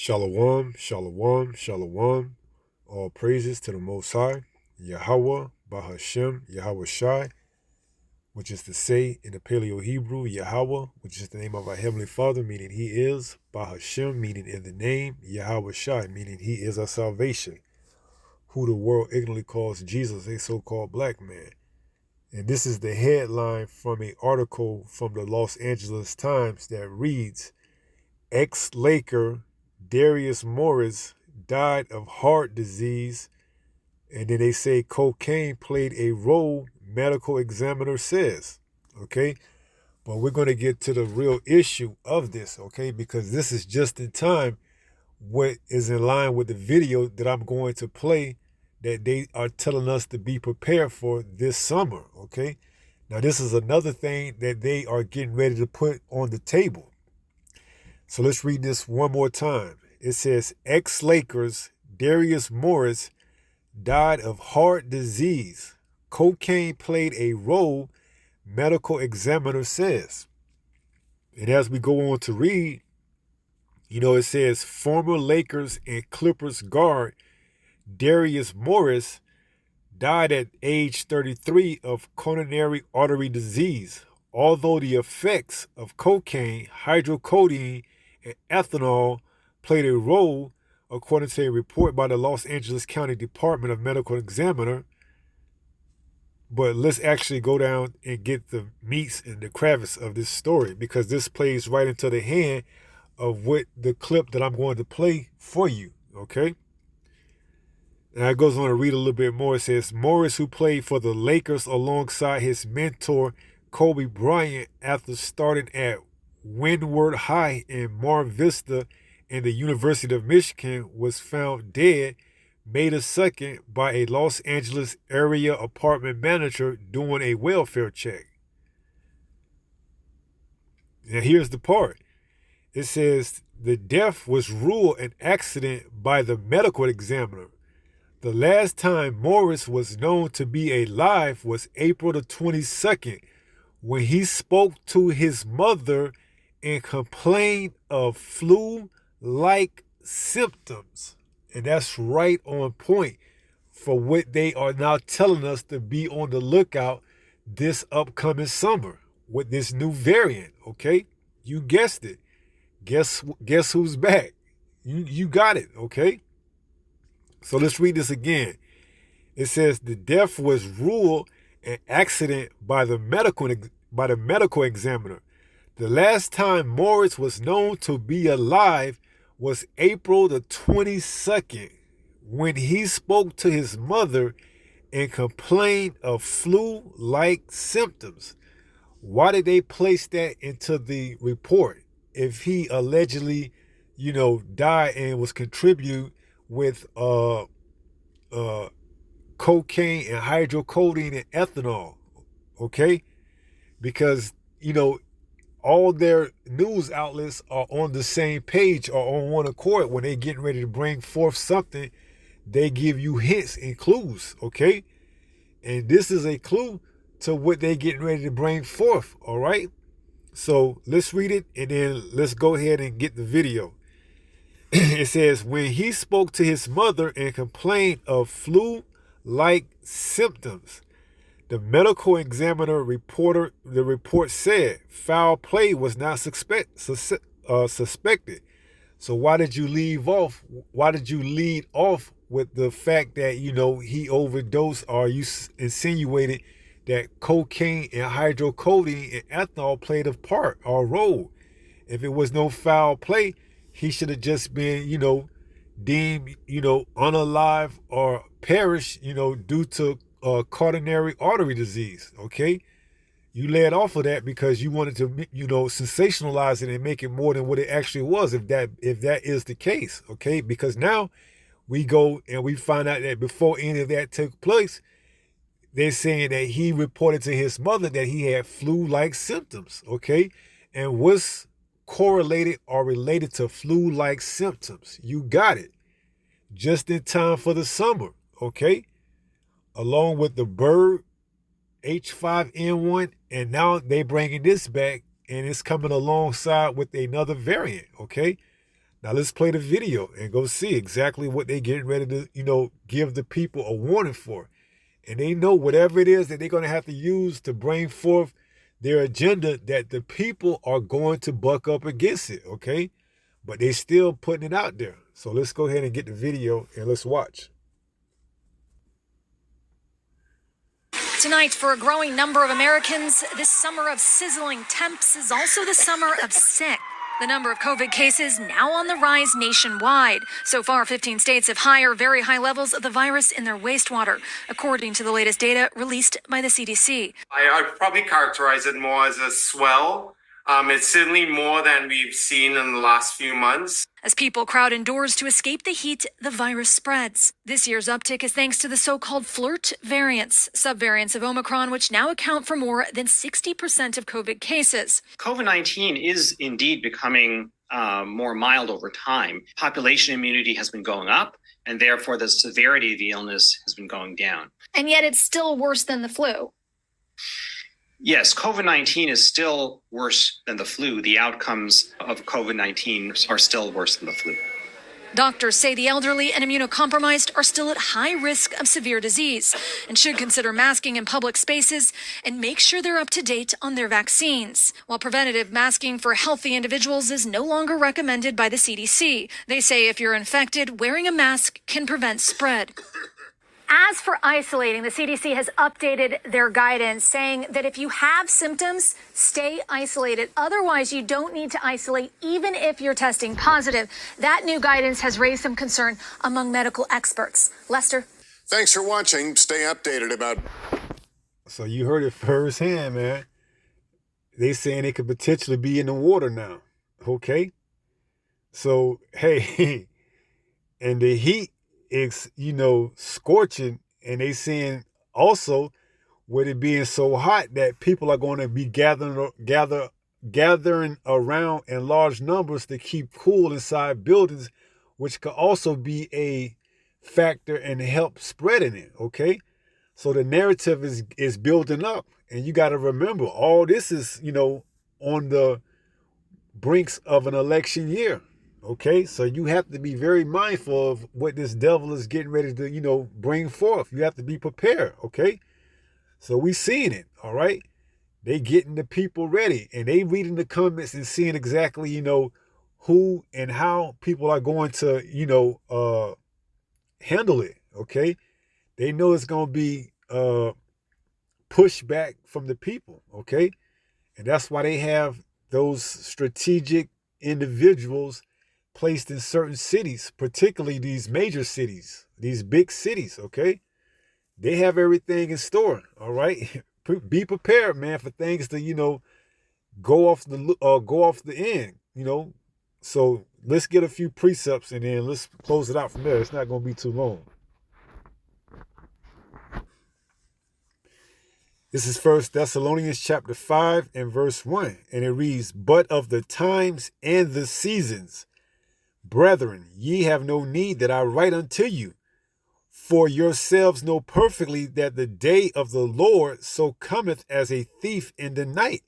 Shalom, shalom, shalom. All praises to the Most High, Yahweh, Bahashem, Yahweh Shai, which is to say in the Paleo Hebrew, Yahweh, which is the name of our Heavenly Father, meaning He is, Bahashem, meaning in the name, Yahweh Shai, meaning He is our salvation, who the world ignorantly calls Jesus, a so-called black man. And this is the headline from an article from the Los Angeles Times that reads, ex-Laker Darius Morris died of heart disease, and then they say cocaine played a role, medical examiner says. Okay, but we're going to get to the real issue of this, okay, because this is just in time what is in line with the video that I'm going to play that they are telling us to be prepared for this summer, okay? Now, this is another thing that they are getting ready to put on the table. So let's read this one more time. It says, ex-Lakers Darius Morris died of heart disease. Cocaine played a role, medical examiner says. And as we go on to read, it says former Lakers and Clippers guard Darius Morris died at age 33 of coronary artery disease, although the effects of cocaine, hydrocodone, and ethanol played a role, according to a report by the Los Angeles County Department of Medical Examiner. But let's actually go down and get the meats and the crevice of this story, because this plays right into the hand of what the clip that I'm going to play for you, okay? And it goes on to read a little bit more. It says, Morris, who played for the Lakers alongside his mentor, Kobe Bryant, after starting at Windward High in Mar Vista in the University of Michigan, was found dead May the 2nd by a Los Angeles area apartment manager doing a welfare check. Now here's the part. It says the death was ruled an accident by the medical examiner. The last time Morris was known to be alive was April the 22nd, when he spoke to his mother and complained of flu-like symptoms. And that's right on point for what they are now telling us to be on the lookout this upcoming summer with this new variant, okay? You guessed it. Guess who's back? You got it, okay? So let's read this again. It says the death was ruled an accident by the medical examiner. The last time Morris was known to be alive was April the 22nd, when he spoke to his mother and complained of flu-like symptoms. Why did they place that into the report if he allegedly, died and was contributed with cocaine and hydrocodone and ethanol, okay? Because, all their news outlets are on the same page or on one accord. When they're getting ready to bring forth something, they give you hints and clues, okay? And this is a clue to what they're getting ready to bring forth, all right? So let's read it, and then let's go ahead and get the video. It says, when he spoke to his mother and complained of flu-like symptoms, the medical examiner the report said foul play was not suspected. So why did you lead off with the fact that, he overdosed, or you insinuated that cocaine and hydrocodone and ethanol played a part or a role? If it was no foul play, he should have just been, deemed, unalive or perish, due to coronary artery disease, okay? You led off of that because you wanted to, sensationalize it and make it more than what it actually was, if that is the case, okay? Because now we go and we find out that before any of that took place, they're saying that he reported to his mother that he had flu-like symptoms, okay? And what's correlated or related to flu-like symptoms? You got it. Just in time for the summer, okay? Along with the bird H5N1, and now they bringing this back, and it's coming alongside with another variant, okay? Now let's play the video and go see exactly what they getting ready to, give the people a warning for. And they know whatever it is that they're going to have to use to bring forth their agenda, that the people are going to buck up against it, okay? But they still putting it out there. So let's go ahead and get the video and let's watch. Tonight, for a growing number of Americans, this summer of sizzling temps is also the summer of sick. The number of COVID cases now on the rise nationwide. So far, 15 states have high or very high levels of the virus in their wastewater, according to the latest data released by the CDC. I'd probably characterize it more as a swell. It's certainly more than we've seen in the last few months. As people crowd indoors to escape the heat, the virus spreads. This year's uptick is thanks to the so-called flirt variants, subvariants of Omicron, which now account for more than 60% of COVID cases. COVID-19 is indeed becoming more mild over time. Population immunity has been going up, and therefore the severity of the illness has been going down. And yet it's still worse than the flu. Yes, COVID-19 is still worse than the flu. The outcomes of COVID-19 are still worse than the flu. Doctors say the elderly and immunocompromised are still at high risk of severe disease and should consider masking in public spaces and make sure they're up to date on their vaccines. While preventative masking for healthy individuals is no longer recommended by the CDC, they say if you're infected, wearing a mask can prevent spread. As for isolating, the CDC has updated their guidance, saying that if you have symptoms, stay isolated. Otherwise, you don't need to isolate, even if you're testing positive. That new guidance has raised some concern among medical experts. Lester? Thanks for watching. Stay updated about... So you heard it firsthand, man. They saying it could potentially be in the water now. Okay? So, hey, and the heat is, scorching, and they saying also with it being so hot that people are going to be gathering around in large numbers to keep cool inside buildings, which could also be a factor and help spreading it, okay? So the narrative is building up, and you got to remember all this is, on the brinks of an election year. Okay, so you have to be very mindful of what this devil is getting ready to, bring forth. You have to be prepared, okay? So we seeing it, all right? They getting the people ready, and they reading the comments and seeing exactly, who and how people are going to, handle it, okay? They know it's going to be pushback from the people, okay? And that's why they have those strategic individuals placed in certain cities, particularly these major cities, these big cities, okay? They have everything in store, all right? Be prepared, man, for things to, go off the end, So let's get a few precepts and then let's close it out from there. It's not going to be too long. This is 1 Thessalonians chapter 5 and verse 1, and it reads, "But of the times and the seasons, brethren, ye have no need that I write unto you, for yourselves know perfectly that the day of the Lord so cometh as a thief in the night."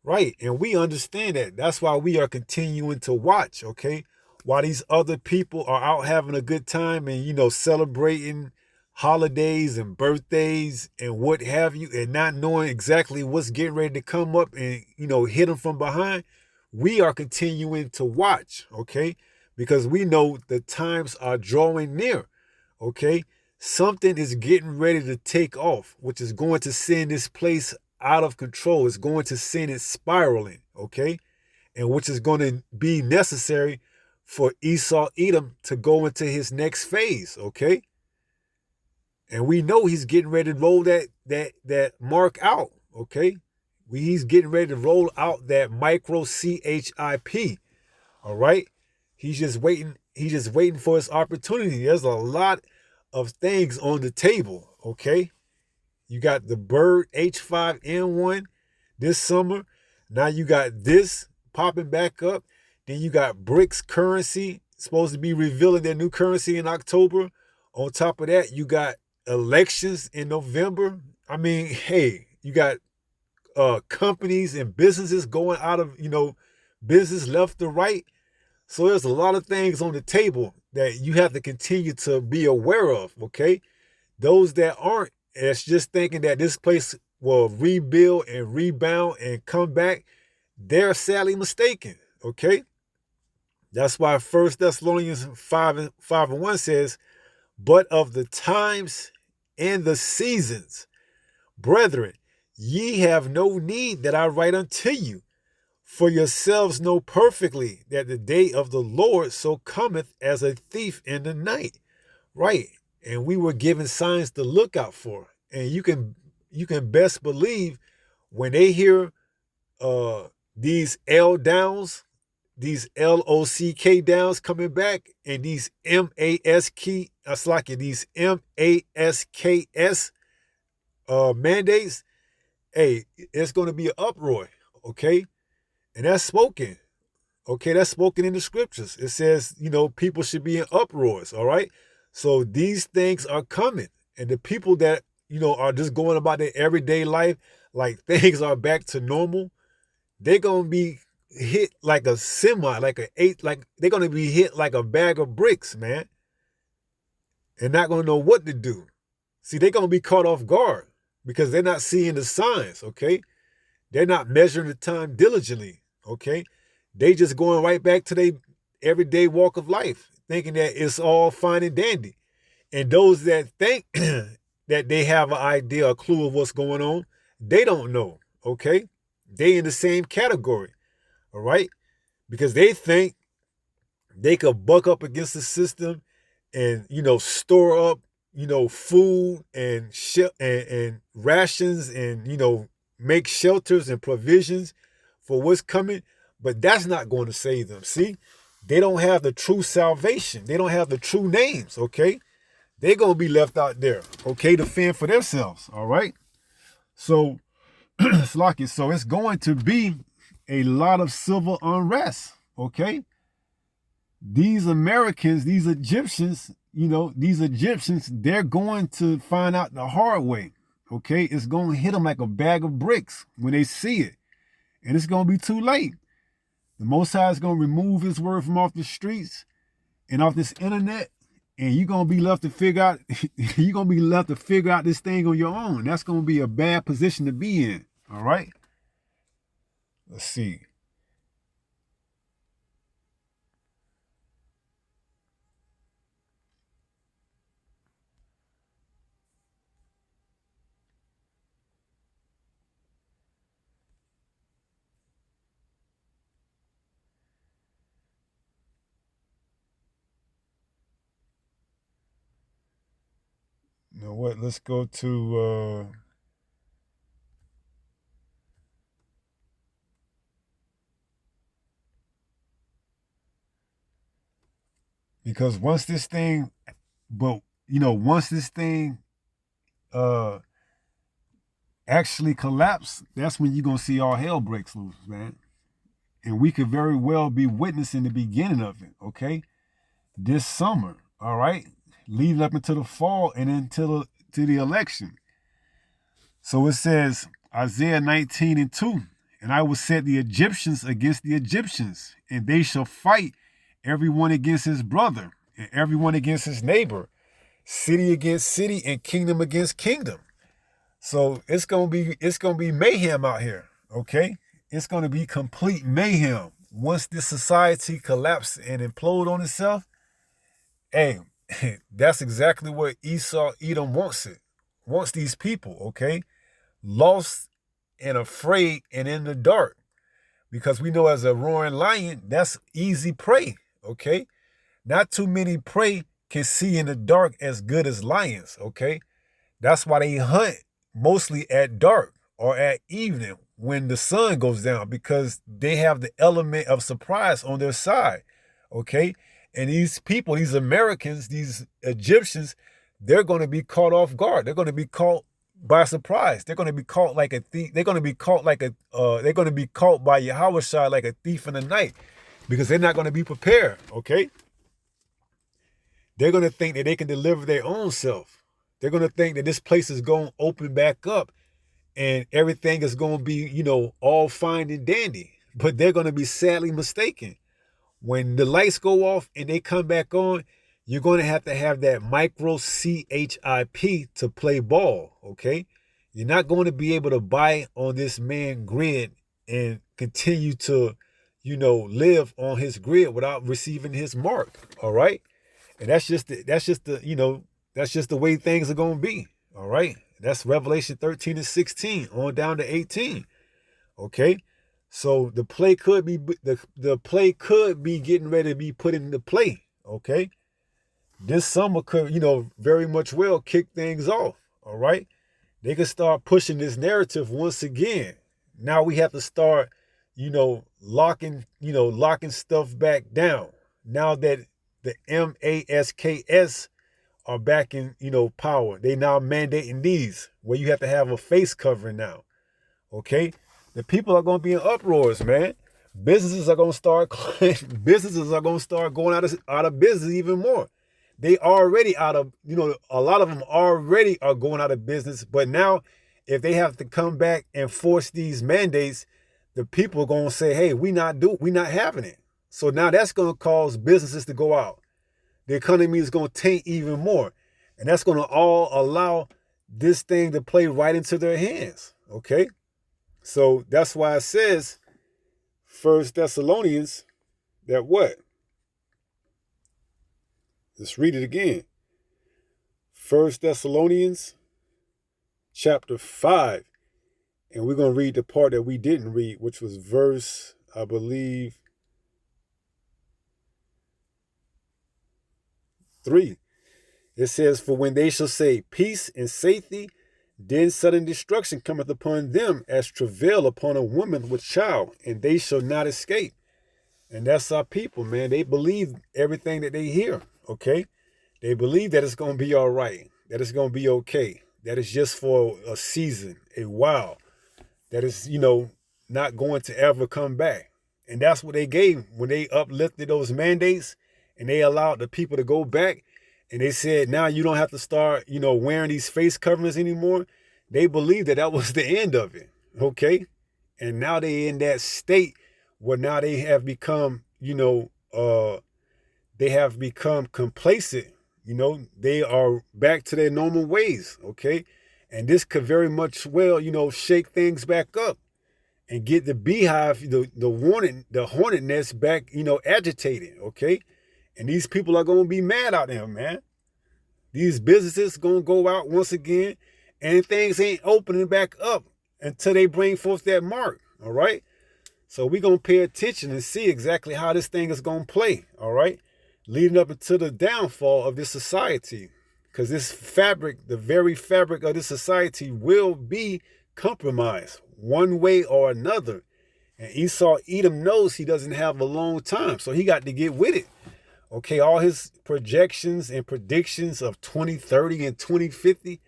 Right, and we understand that. That's why we are continuing to watch, okay? While these other people are out having a good time and, celebrating holidays and birthdays and what have you, and not knowing exactly what's getting ready to come up and, hit them from behind, we are continuing to watch, okay? Because we know the times are drawing near, okay? Something is getting ready to take off, which is going to send this place out of control. It's going to send it spiraling, okay? And which is going to be necessary for Esau Edom to go into his next phase, okay? And we know he's getting ready to roll that mark out, okay? He's getting ready to roll out that micro CHIP, all right? He's just waiting for his opportunity. There's a lot of things on the table, okay? You got the Bird H5N1 this summer. Now you got this popping back up. Then you got BRICS currency supposed to be revealing their new currency in October. On top of that, you got elections in November. I mean, hey, you got companies and businesses going out of, business left to right. So there's a lot of things on the table that you have to continue to be aware of, okay? Those that aren't, it's just thinking that this place will rebuild and rebound and come back, they're sadly mistaken, okay? That's why 1 Thessalonians 5:1 says, but of the times and the seasons, brethren, ye have no need that I write unto you. For yourselves know perfectly that the day of the Lord so cometh as a thief in the night. Right. And we were given signs to look out for. And you can best believe when they hear these L downs, these LOCK downs coming back, and these these MASKS mandates, hey, it's going to be an uproar, okay? And that's spoken. Okay, that's spoken in the scriptures. It says, people should be in uproars, all right? So these things are coming. And the people that, are just going about their everyday life, like things are back to normal, they're going to be hit like a semi, they're going to be hit like a bag of bricks, man. And not going to know what to do. See, they're going to be caught off guard because they're not seeing the signs, okay? They're not measuring the time diligently, okay? They just going right back to their everyday walk of life, thinking that it's all fine and dandy. And those that think that they have an idea, a clue of what's going on, they don't know, okay? They in the same category, all right? Because they think they could buck up against the system and, store up, food and rations and, make shelters and provisions for what's coming, but that's not going to save them. See, they don't have the true salvation. They don't have the true names, okay? They're going to be left out there, okay, to fend for themselves, all right? So, so it's going to be a lot of civil unrest, okay? These Americans, these Egyptians, they're going to find out the hard way. Okay, it's going to hit them like a bag of bricks when they see it. And it's going to be too late. The Most High is going to remove his word from off the streets and off this internet. And you're going to be left to figure out, this thing on your own. That's going to be a bad position to be in. All right. Let's see. You know what? Let's go to because once this thing actually collapse, that's when you're gonna see all hell breaks loose, man. And we could very well be witnessing the beginning of it, okay? This summer, all right? Leading up into the fall and into the election. So it says, Isaiah 19:2, and I will set the Egyptians against the Egyptians, and they shall fight everyone against his brother, and everyone against his neighbor, city against city, and kingdom against kingdom. So it's gonna be mayhem out here, okay? It's gonna be complete mayhem. Once this society collapses and implode on itself, hey, that's exactly what Edom wants it. Wants these people, okay? Lost and afraid and in the dark. Because we know as a roaring lion, that's easy prey, okay? Not too many prey can see in the dark as good as lions, okay? That's why they hunt mostly at dark or at evening when the sun goes down, because they have the element of surprise on their side, okay? And these people, these Americans, these Egyptians, they're going to be caught off guard. They're going to be caught by surprise. They're going to be caught like a thief. They're going to be caught by Yahweh Shai like a thief in the night, because they're not going to be prepared, okay? They're going to think that they can deliver their own self. They're going to think that this place is going to open back up and everything is going to be, all fine and dandy. But they're going to be sadly mistaken. When the lights go off and they come back on, you're going to have that micro CHIP to play ball, okay? You're not going to be able to buy on this man grid and continue to, live on his grid without receiving his mark, all right? And that's just the way things are going to be, all right? That's Revelation 13 and 16 on down to 18, okay? So the play could be getting ready to be put into play, okay? This summer could, very much well kick things off, all right? They could start pushing this narrative once again. Now we have to start, locking stuff back down. Now that the MASKs are back in, power, they now mandating these where you have to have a face covering now, okay? The people are going to be in uproars, man. Businesses are going to start going out of business even more. They already out of, a lot of them already are going out of business. But now, if they have to come back and force these mandates, the people are going to say, hey, we not having it. So now that's going to cause businesses to go out. The economy is going to taint even more. And that's going to all allow this thing to play right into their hands. Okay? So that's why it says, 1 Thessalonians, that what? Let's read it again. 1 Thessalonians chapter 5. And we're going to read the part that we didn't read, which was verse, I believe, 3. It says, for when they shall say peace and safety, then sudden destruction cometh upon them as travail upon a woman with child, and they shall not escape. And that's our people, man. They believe everything that they hear, okay? They believe that it's going to be all right, that it's going to be okay, that it's just for a season, a while, that it's, not going to ever come back. And that's what they gave when they uplifted those mandates and they allowed the people to go back. And they said, now you don't have to start, wearing these face coverings anymore. They believe that was the end of it, okay? And now they in that state where now they have become, they have become complacent. They are back to their normal ways, okay? And this could very much well, shake things back up and get the beehive, the hornet nest back, agitated, okay? And these people are going to be mad out there, man. These businesses going to go out once again, and things ain't opening back up until they bring forth that mark, all right? So we're going to pay attention and see exactly how this thing is going to play, all right? Leading up into the downfall of this society. Because this fabric, the very fabric of this society will be compromised one way or another. And Edom knows he doesn't have a long time, so he got to get with it. Okay, all his projections and predictions of 2030 and 2050,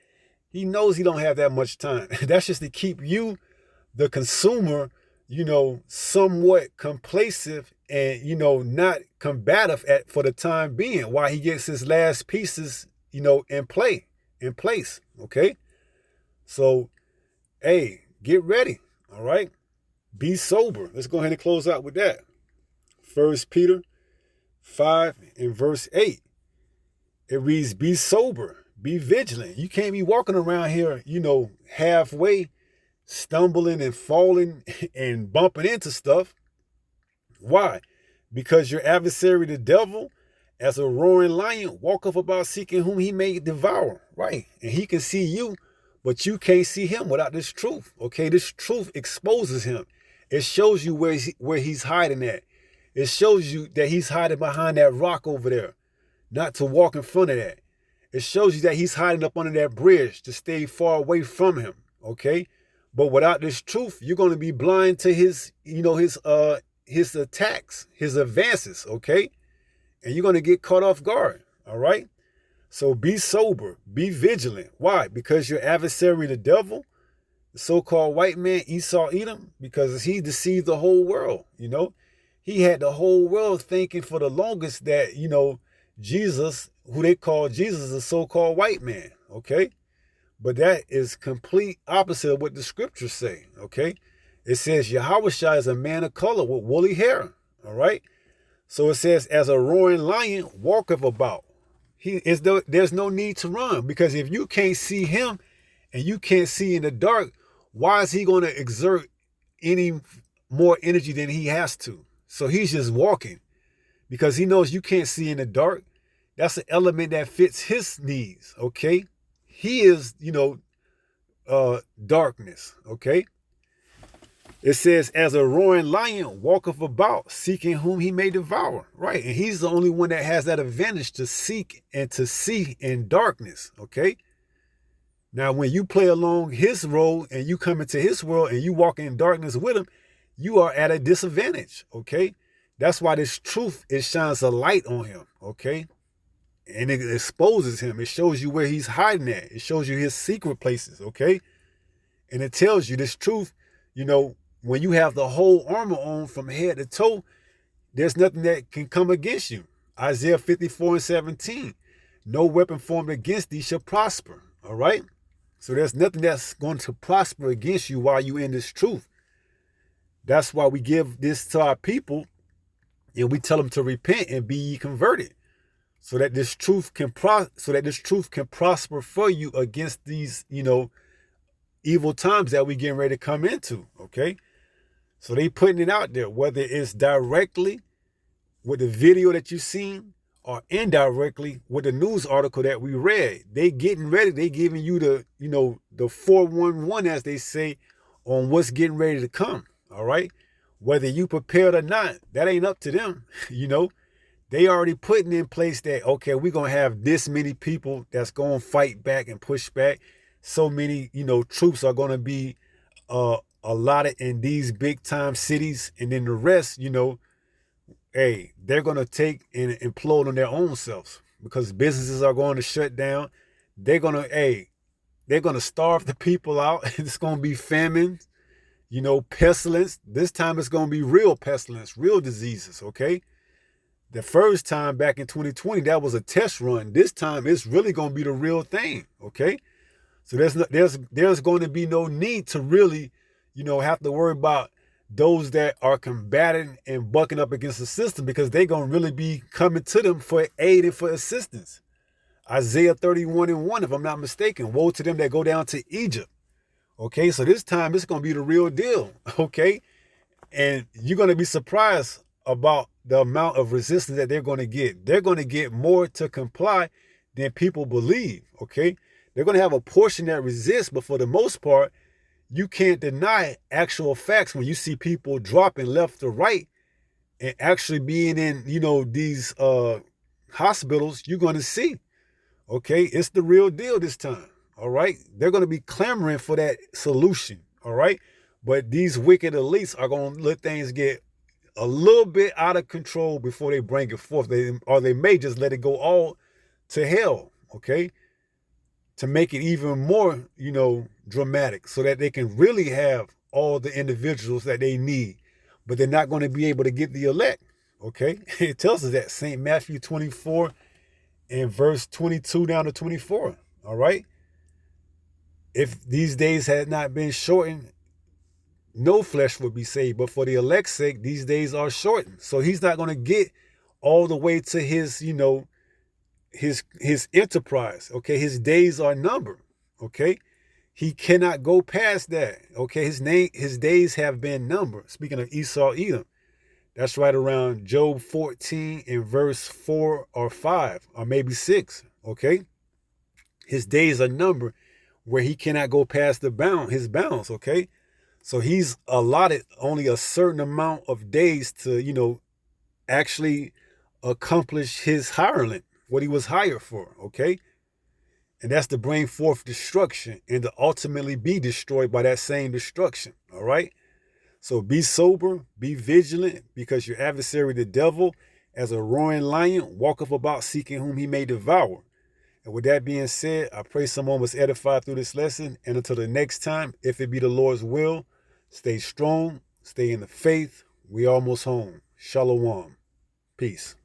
he knows he don't have that much time. That's just to keep you, the consumer, somewhat complacent and, not combative for the time being while he gets his last pieces, in place, okay? So, hey, get ready, all right? Be sober. Let's go ahead and close out with that. 1 Peter 5 and verse 8. It reads, be sober, be vigilant. You can't be walking around here, halfway, stumbling and falling and bumping into stuff. Why? Because your adversary, the devil, as a roaring lion, walketh about seeking whom he may devour. Right? And he can see you, but you can't see him without this truth. Okay? This truth exposes him. It shows you where he's hiding at. It shows you that he's hiding behind that rock over there, not to walk in front of that. It shows you that he's hiding up under that bridge to stay far away from him. Okay? But without this truth, you're going to be blind to his attacks, his advances, okay? And you're going to get caught off guard, all right? So be sober, be vigilant. Why? Because your adversary, the devil, the so-called white man, Esau Edom, because he deceived the whole world, He had the whole world thinking for the longest that, Jesus, who they call Jesus, is a so-called white man, okay? But that is complete opposite of what the scriptures say, okay? It says Yahushua is a man of color with woolly hair, all right? So it says, as a roaring lion walketh about. There's no need to run, because if you can't see him and you can't see in the dark, why is he going to exert any more energy than he has to? So he's just walking because he knows you can't see in the dark. That's an element that fits his needs, okay? He is, darkness, okay? It says, as a roaring lion walketh about, seeking whom he may devour. Right, and he's the only one that has that advantage to seek and to see in darkness, okay? Now, when you play along his role and you come into his world and you walk in darkness with him, you are at a disadvantage, okay? That's why this truth, it shines a light on him, okay? And it exposes him. It shows you where he's hiding at. It shows you his secret places, okay? And it tells you this truth, when you have the whole armor on from head to toe, there's nothing that can come against you. Isaiah 54:17, no weapon formed against thee shall prosper, all right? So there's nothing that's going to prosper against you while you're in this truth. That's why we give this to our people and we tell them to repent and be ye converted, so that this truth can prosper for you against these, evil times that we getting ready to come into, okay? So they putting it out there, whether it's directly with the video that you've seen or indirectly with the news article that we read. They getting ready. They giving you the, the 411, as they say, on what's getting ready to come, all right? Whether you prepared or not, that ain't up to them, They already putting in place that, okay, we're going to have this many people that's going to fight back and push back. So many, troops are going to be allotted in these big time cities. And then the rest, hey, they're going to take and implode on their own selves, because businesses are going to shut down. They're going to starve the people out. It's going to be famine, pestilence. This time it's going to be real pestilence, real diseases, okay? The first time back in 2020, that was a test run. This time it's really going to be the real thing, okay? So there's going to be no need to really, have to worry about those that are combating and bucking up against the system, because they're going to really be coming to them for aid and for assistance. Isaiah 31:1, if I'm not mistaken, woe to them that go down to Egypt. Okay, so this time it's going to be the real deal, okay? And you're going to be surprised about the amount of resistance that they're going to get. They're going to get more to comply than people believe, okay? They're going to have a portion that resists, but for the most part, you can't deny actual facts when you see people dropping left to right and actually being in, these hospitals. You're going to see, okay, it's the real deal this time, all right? They're going to be clamoring for that solution, all right? But these wicked elites are going to let things get a little bit out of control before they bring it forth. They may just let it go all to hell, okay? To make it even more, dramatic, so that they can really have all the individuals that they need, but they're not going to be able to get the elect, okay? It tells us that, St. Matthew 24 and verse 22 down to 24, all right? If these days had not been shortened, no flesh would be saved, but for the elect's sake, these days are shortened. So he's not going to get all the way to his, his enterprise, okay? His days are numbered, okay? He cannot go past that, okay? His days have been numbered. Speaking of Esau, Edom, that's right around Job 14 in verse 4 or 5, or maybe 6, okay? His days are numbered where he cannot go past his bounds, okay? So he's allotted only a certain amount of days to, actually accomplish his hireling, what he was hired for, okay? And that's to bring forth destruction and to ultimately be destroyed by that same destruction, all right? So be sober, be vigilant, because your adversary, the devil, as a roaring lion, walketh about seeking whom he may devour. And with that being said, I pray someone was edified through this lesson. And until the next time, if it be the Lord's will, stay strong, stay in the faith. We almost home. Shalom. Peace.